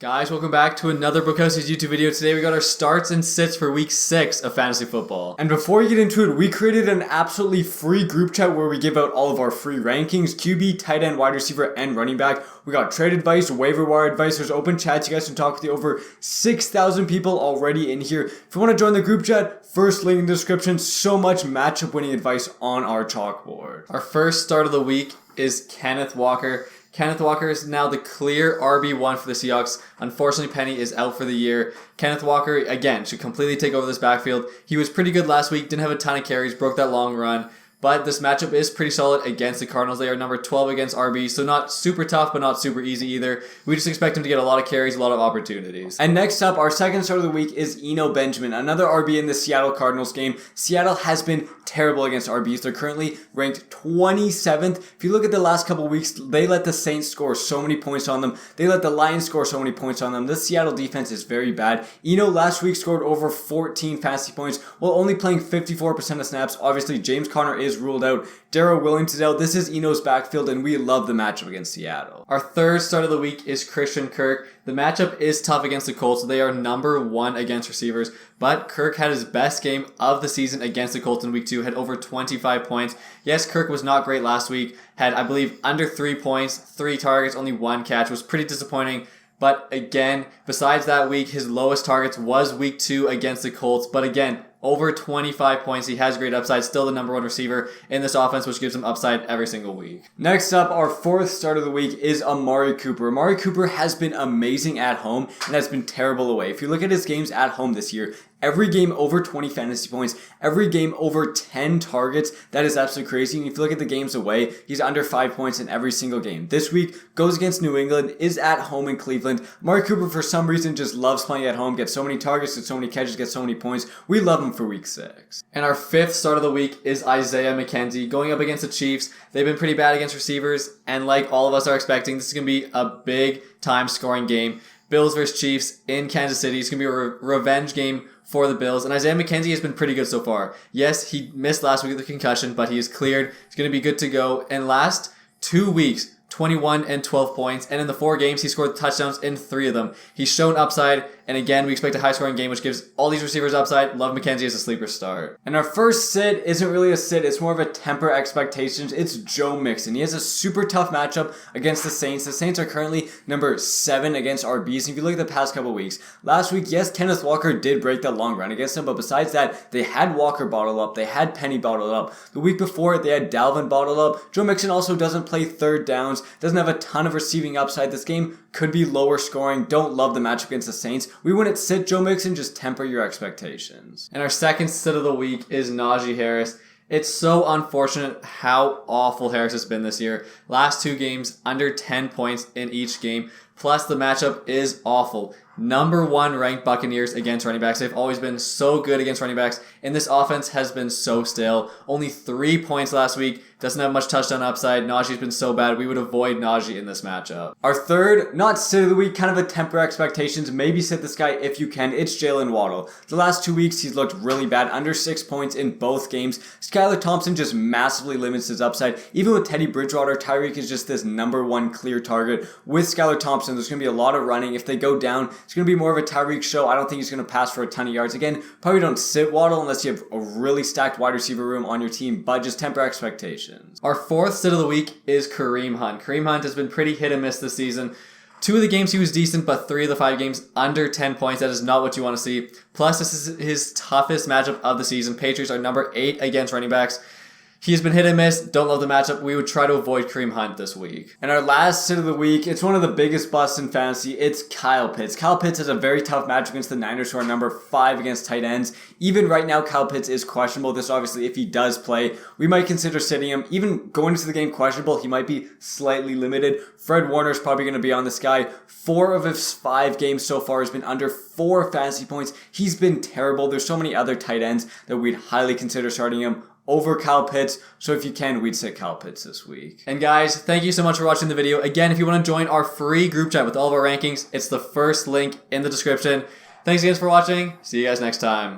Guys, welcome back to another Bookhouse's YouTube video. Today we got our starts and sits for week 6 of fantasy football. And before we get into it, we created an absolutely free group chat where we give out all of our free rankings, QB, tight end, wide receiver, and running back. We got trade advice, waiver wire advice, there's open chats. You guys can talk with the over 6,000 people already in here. If you want to join the group chat, first link in the description. So much matchup winning advice on our chalkboard. Our first start of the week is Kenneth Walker. Kenneth Walker is now the clear RB1 for the Seahawks. Unfortunately, Penny is out for the year. Kenneth Walker, again, should completely take over this backfield. He was pretty good last week, didn't have a ton of carries, broke that long run. But this matchup is pretty solid against the Cardinals. They are number 12 against RB, so not super tough, but not super easy either. We just expect him to get a lot of carries, a lot of opportunities. And next up, our second start of the week is Eno Benjamin, another RB in the Seattle Cardinals game. Seattle has been terrible against RBs. They're currently ranked 27th. If you look at the last couple weeks, they let the Saints score so many points on them. They let the Lions score so many points on them. The Seattle defense is very bad. Eno last week scored over 14 fantasy points while only playing 54% of snaps. Obviously, James Conner is ruled out. Darrell Williams is out. This is Eno's backfield, and we love the matchup against Seattle. Our third start of the week is Christian Kirk. The matchup is tough against the Colts. They are number 1 against receivers, but Kirk had his best game of the season against the Colts in week 2, had over 25 points. Yes, Kirk was not great last week, had, I believe, under 3 points, 3 targets, only 1 catch. Was pretty disappointing. But again, besides that week, his lowest targets was week 2 against the Colts. But again, over 25 points. He has great upside. Still the number 1 receiver in this offense, which gives him upside every single week. Next up, our fourth start of the week is Amari Cooper. Amari Cooper has been amazing at home and has been terrible away. If you look at his games at home this year, every game over 20 fantasy points, every game over 10 targets. That is absolutely crazy. And if you look at the games away, he's under 5 points in every single game. This week, goes against New England, is at home in Cleveland. Amari Cooper, for some reason, just loves playing at home, gets so many targets, gets so many catches, gets so many points. We love him for week 6. And our fifth start of the week is Isaiah McKenzie going up against the Chiefs. They've been pretty bad against receivers, and like all of us are expecting, this is going to be a big time scoring game. Bills versus Chiefs in Kansas City. It's going to be a revenge game for the Bills. And Isaiah McKenzie has been pretty good so far. Yes, he missed last week with the concussion, but he is cleared. He's going to be good to go. And last 2 weeks, 21 and 12 points. And in the 4 games, he scored touchdowns in 3 of them. He's shown upside. And again, we expect a high-scoring game, which gives all these receivers upside. Love McKenzie as a sleeper start. And our first sit isn't really a sit. It's more of a temper expectations. It's Joe Mixon. He has a super tough matchup against the Saints. The Saints are currently number 7 against RBs. And if you look at the past couple weeks, last week, yes, Kenneth Walker did break that long run against him. But besides that, they had Walker bottled up. They had Penny bottled up. The week before, they had Dalvin bottled up. Joe Mixon also doesn't play third downs. Doesn't have a ton of receiving upside. This game could be lower scoring. Don't love the matchup against the Saints. We wouldn't sit Joe Mixon, just temper your expectations. And our second sit of the week is Najee Harris. It's so unfortunate how awful Harris has been this year. Last 2 games, under 10 points in each game. Plus, the matchup is awful. Number 1 ranked Buccaneers against running backs. They've always been so good against running backs, and this offense has been so stale. Only 3 points last week. Doesn't have much touchdown upside. Najee's been so bad. We would avoid Najee in this matchup. Our third, not sit of the week, kind of a temper expectations. Maybe sit this guy if you can. It's Jaylen Waddle. The last 2 weeks, he's looked really bad. Under 6 points in both games. Skylar Thompson just massively limits his upside. Even with Teddy Bridgewater, Tyreek is just this number 1 clear target. With Skylar Thompson, there's going to be a lot of running. If they go down, it's going to be more of a Tyreek show. I don't think he's going to pass for a ton of yards. Again, probably don't sit Waddle unless you have a really stacked wide receiver room on your team, but just temper expectations. Our fourth sit of the week is Kareem Hunt. Kareem Hunt has been pretty hit and miss this season. 2 of the games he was decent, but 3 of the 5 games under 10 points. That is not what you want to see. Plus, this is his toughest matchup of the season. Patriots are number 8 against running backs. He's been hit and miss. Don't love the matchup. We would try to avoid Kareem Hunt this week. And our last sit of the week, it's one of the biggest busts in fantasy. It's Kyle Pitts. Kyle Pitts has a very tough match against the Niners, who are number 5 against tight ends. Even right now, Kyle Pitts is questionable. This obviously, if he does play, we might consider sitting him. Even going into the game questionable, he might be slightly limited. Fred Warner is probably going to be on this guy. 4 of his 5 games so far has been under 4 fantasy points. He's been terrible. There's so many other tight ends that we'd highly consider starting him over Kyle Pitts. So if you can, we'd sit Kyle Pitts this week. And guys, thank you so much for watching the video. Again, if you want to join our free group chat with all of our rankings, it's the first link in the description. Thanks again for watching. See you guys next time.